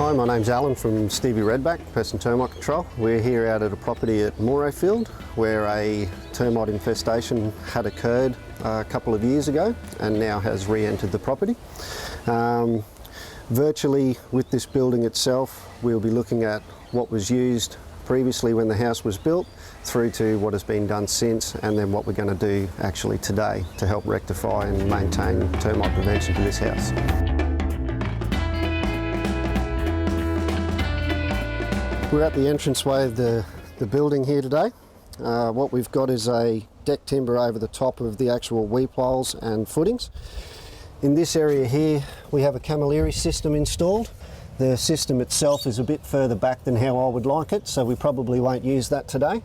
Hi, my name's Alan from Stevie Redback, Pest and Termite Control. We're here out at a property at Morayfield where a termite infestation had occurred a couple of years ago and now has re-entered the property. Virtually with this building itself, we'll be looking at what was used previously when the house was built through to what has been done since, and then what we're going to do actually today to help rectify and maintain termite prevention to this house. We're at the entranceway of the building here today. What we've got is a deck timber over the top of the actual weep holes and footings. In this area here we have a camilleri system installed. The system itself is a bit further back than how I would like it, so we probably won't use that today.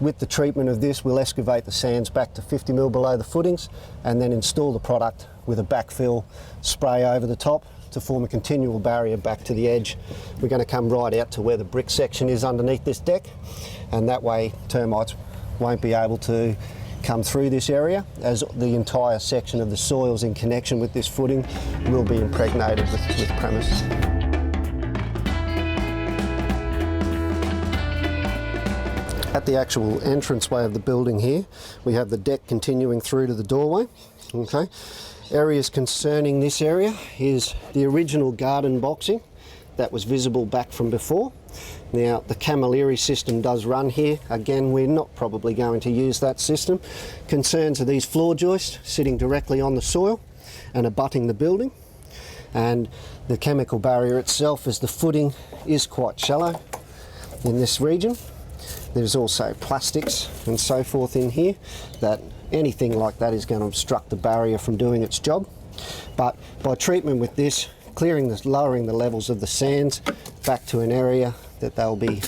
With the treatment of this, we'll excavate the sands back to 50 mil below the footings and then install the product with a backfill spray over the top to form a continual barrier back to the edge. We're going to come right out to where the brick section is underneath this deck, and that way termites won't be able to come through this area, as the entire section of the soils in connection with this footing will be impregnated with premise. At the actual entranceway of the building here, we have the deck continuing through to the doorway. Okay. Areas concerning this area is the original garden boxing that was visible back from before. Now the camilleri system does run here. Again, we're not probably going to use that system. Concerns are these floor joists sitting directly on the soil and abutting the building, and the chemical barrier itself, as the footing is quite shallow in this region. There's also plastics and so forth in here that anything like that is going to obstruct the barrier from doing its job. But by treatment with this, lowering the levels of the sands back to an area that they'll be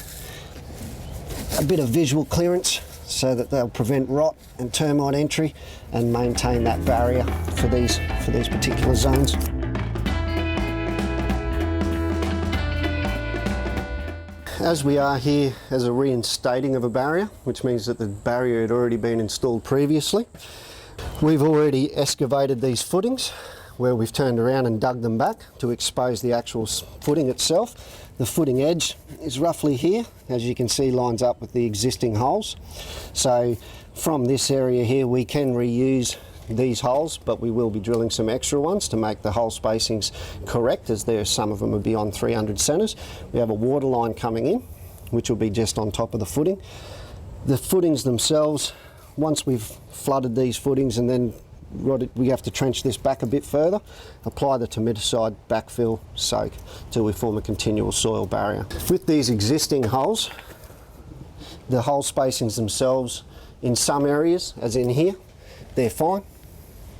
a bit of visual clearance, so that they'll prevent rot and termite entry and maintain that barrier for these particular zones. As we are here as a reinstating of a barrier, which means that the barrier had already been installed previously, we've already excavated these footings where we've turned around and dug them back to expose the actual footing itself. The footing edge is roughly here, as you can see, lines up with the existing holes. So from this area here we can reuse these holes, but we will be drilling some extra ones to make the hole spacings correct, as some of them are beyond 300 centres. We have a water line coming in, which will be just on top of the footing. The footings themselves, once we've flooded these footings and then we have to trench this back a bit further, apply the termiticide, backfill, soak till we form a continual soil barrier. With these existing holes, the hole spacings themselves in some areas, as in here, they're fine.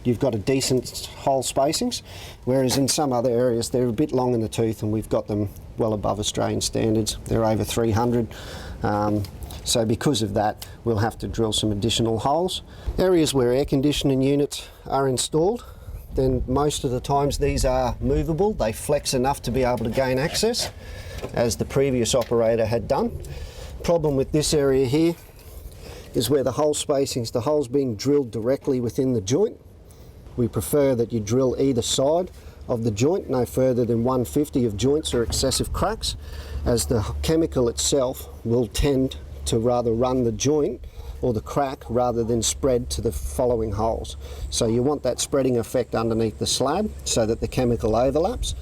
You've got a decent hole spacings, whereas in some other areas they're a bit long in the tooth, and we've got them well above Australian standards. They're over 300. So because of that, we'll have to drill some additional holes. Areas where air conditioning units are installed, then most of the times these are movable. They flex enough to be able to gain access, as the previous operator had done. Problem with this area here is where the hole spacings, the holes being drilled directly within the joint. We prefer that you drill either side of the joint, no further than 150 of joints or excessive cracks, as the chemical itself will tend to rather run the joint or the crack rather than spread to the following holes. So you want that spreading effect underneath the slab so that the chemical overlaps.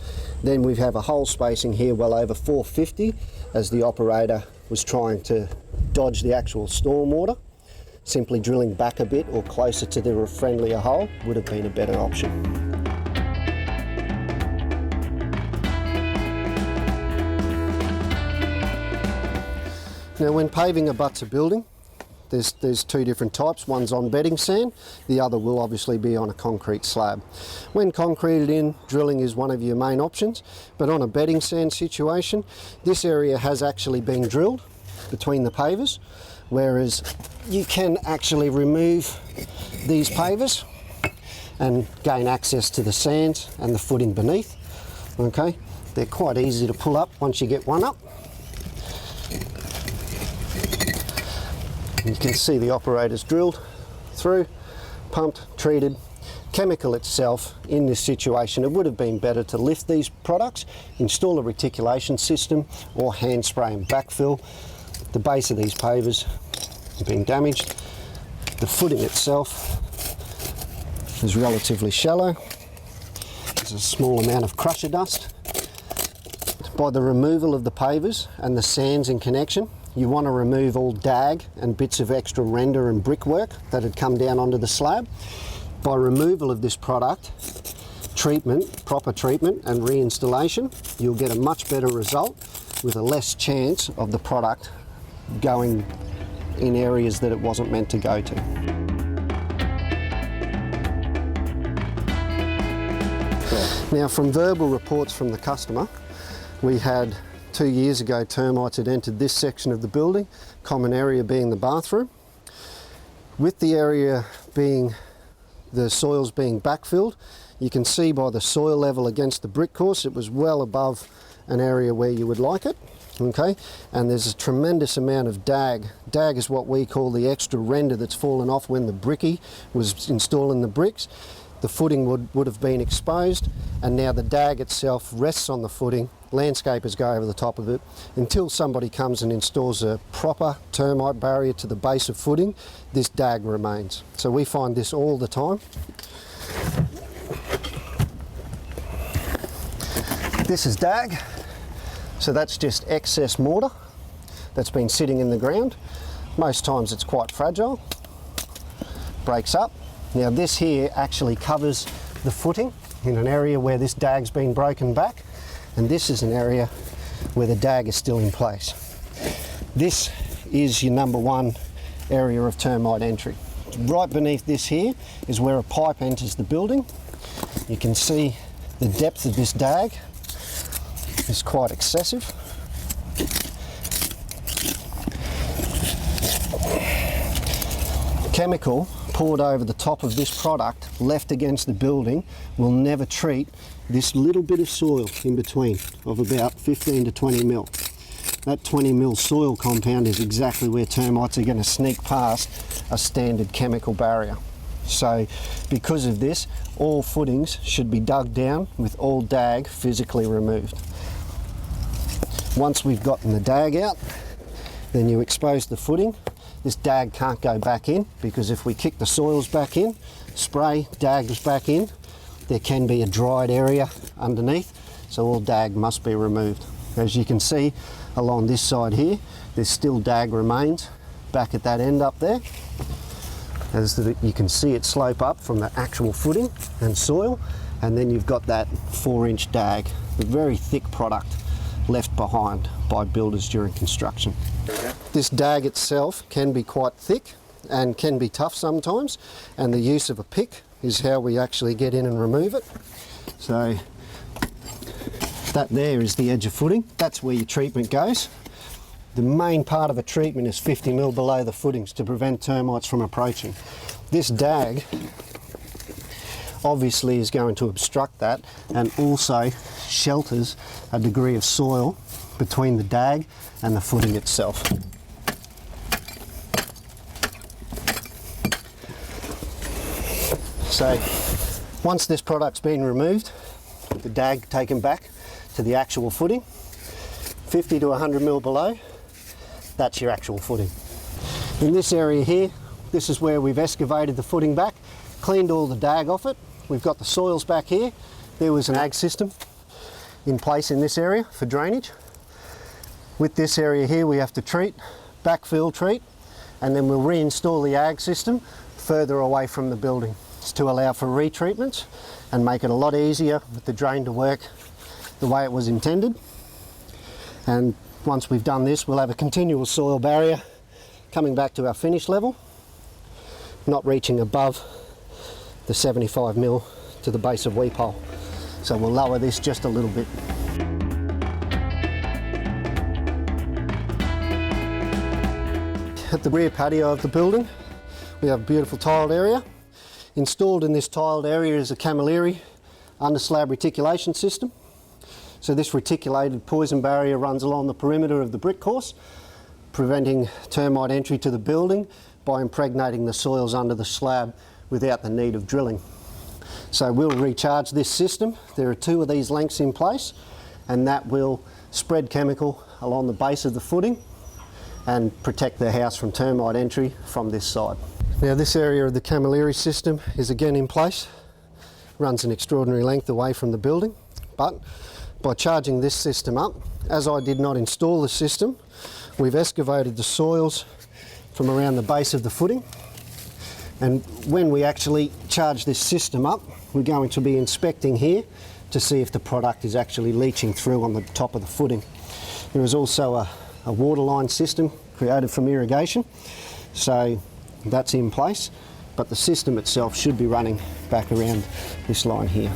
Then we have a hole spacing here well over 450, as the operator was trying to dodge the actual storm water. Simply drilling back a bit or closer to the friendlier hole would have been a better option. Now, when paving abuts a building, there's two different types. One's on bedding sand, the other will obviously be on a concrete slab. When concreted in, drilling is one of your main options, but on a bedding sand situation, this area has actually been drilled between the pavers, whereas you can actually remove these pavers and gain access to the sands and the footing beneath. Okay, they're quite easy to pull up once you get one up. You can see the operator's drilled through, pumped, treated, chemical itself, in this situation, it would have been better to lift these products, install a reticulation system, or hand spray and backfill. The base of these pavers have been damaged. The footing itself is relatively shallow. There's a small amount of crusher dust. By the removal of the pavers and the sands in connection, you want to remove all dag and bits of extra render and brickwork that had come down onto the slab. By removal of this product, proper treatment and reinstallation, you'll get a much better result with a less chance of the product going in areas that it wasn't meant to go to. Now, from verbal reports from the customer, we had 2 years ago termites had entered this section of the building, common area being the bathroom. With the area being, the soils being backfilled, you can see by the soil level against the brick course, it was well above an area where you would like it. Okay, and there's a tremendous amount of dag. Dag is what we call the extra render that's fallen off when the brickie was installing the bricks. The footing would have been exposed, and now the dag itself rests on the footing. Landscapers go over the top of it. Until somebody comes and installs a proper termite barrier to the base of footing, this dag remains. So we find this all the time. This is dag. So that's just excess mortar that's been sitting in the ground. Most times it's quite fragile, breaks up. Now this here actually covers the footing in an area where this dag's been broken back, and this is an area where the dag is still in place. This is your number one area of termite entry. Right beneath this here is where a pipe enters the building. You can see the depth of this dag is quite excessive. Chemical poured over the top of this product left against the building will never treat this little bit of soil in between of about 15 to 20 mil. That 20 mil soil compound is exactly where termites are going to sneak past a standard chemical barrier. So because of this, all footings should be dug down with all dag physically removed. Once we've gotten the dag out, then you expose the footing. This dag can't go back in, because if we kick the soils back in, spray, dag goes back in, there can be a dried area underneath, so all dag must be removed. As you can see along this side here, there's still dag remains back at that end up there. As you can see it slope up from the actual footing and soil, and then you've got that 4-inch dag, a very thick product left behind by builders during construction. This dag itself can be quite thick and can be tough sometimes, and the use of a pick is how we actually get in and remove it. So that there is the edge of footing. That's where your treatment goes. The main part of a treatment is 50 mil below the footings to prevent termites from approaching. This dag obviously is going to obstruct that, and also shelters a degree of soil between the dag and the footing itself. So once this product's been removed, the dag taken back to the actual footing, 50 to 100 mil below, that's your actual footing. In this area here, this is where we've excavated the footing back, cleaned all the dag off it. We've got the soils back here. There was an ag system in place in this area for drainage. With this area here, we have to treat, backfill treat, and then we'll reinstall the ag system further away from the building to allow for retreatments and make it a lot easier with the drain to work the way it was intended. And once we've done this, we'll have a continual soil barrier coming back to our finish level, not reaching above the 75 mil to the base of weep hole. So we'll lower this just a little bit. At the rear patio of the building, we have a beautiful tiled area. Installed in this tiled area is a camilleri under slab reticulation system. So this reticulated poison barrier runs along the perimeter of the brick course, preventing termite entry to the building by impregnating the soils under the slab without the need of drilling. So we'll recharge this system. There are 2 of these lengths in place, and that will spread chemical along the base of the footing and protect the house from termite entry from this side. Now this area of the Camilleri system is again in place, runs an extraordinary length away from the building, but by charging this system up, as I did not install the system, we've excavated the soils from around the base of the footing, and when we actually charge this system up, we're going to be inspecting here to see if the product is actually leaching through on the top of the footing. There is also a waterline system created from irrigation, so that's in place, but the system itself should be running back around this line here.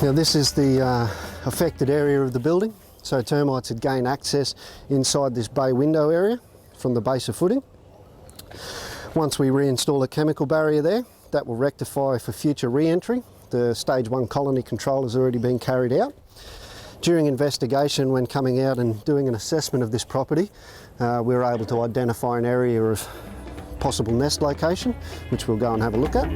Now this is the affected area of the building, so termites had gained access inside this bay window area from the base of footing. Once we reinstall a chemical barrier there, that will rectify for future re-entry. The stage 1 colony control has already been carried out. During investigation, when coming out and doing an assessment of this property, we were able to identify an area of possible nest location, which we'll go and have a look at.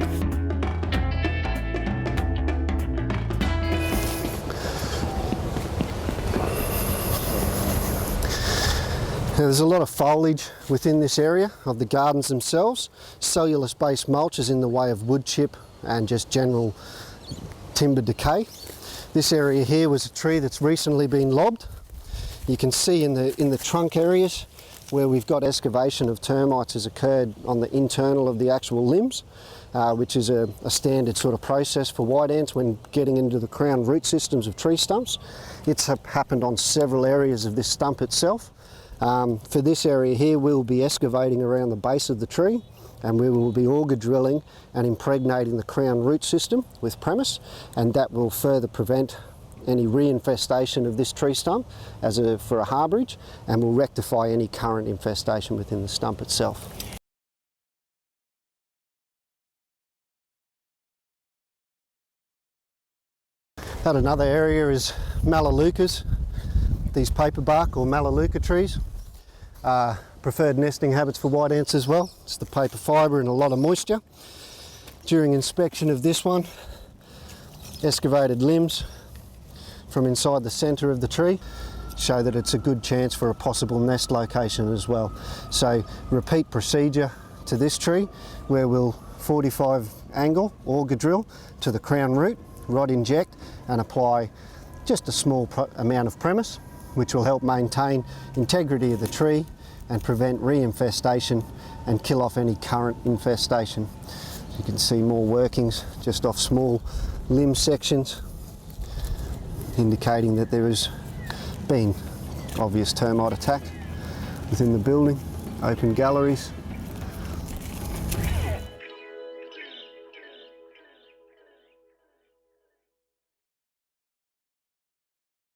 Now, there's a lot of foliage within this area of the gardens themselves. Cellulose-based mulch is in the way of wood chip and just general timber decay. This area here was a tree that's recently been lobbed. You can see in the trunk areas where we've got excavation of termites has occurred on the internal of the actual limbs, which is a standard sort of process for white ants when getting into the crown root systems of tree stumps. It's happened on several areas of this stump itself. For this area here, we'll be excavating around the base of the tree, and we will be auger drilling and impregnating the crown root system with premise, and that will further prevent any reinfestation of this tree stump for a harbourage, and will rectify any current infestation within the stump itself. At another area is Melaleucas. These paperbark or Melaleuca trees are preferred nesting habits for white ants as well. It's the paper fibre and a lot of moisture. During inspection of this one, excavated limbs from inside the centre of the tree show that it's a good chance for a possible nest location as well. So repeat procedure to this tree, where we'll 45 angle auger drill to the crown root, rod inject and apply just a small amount of premise, which will help maintain integrity of the tree and prevent reinfestation and kill off any current infestation. You can see more workings just off small limb sections, indicating that there has been obvious termite attack within the building. Open galleries,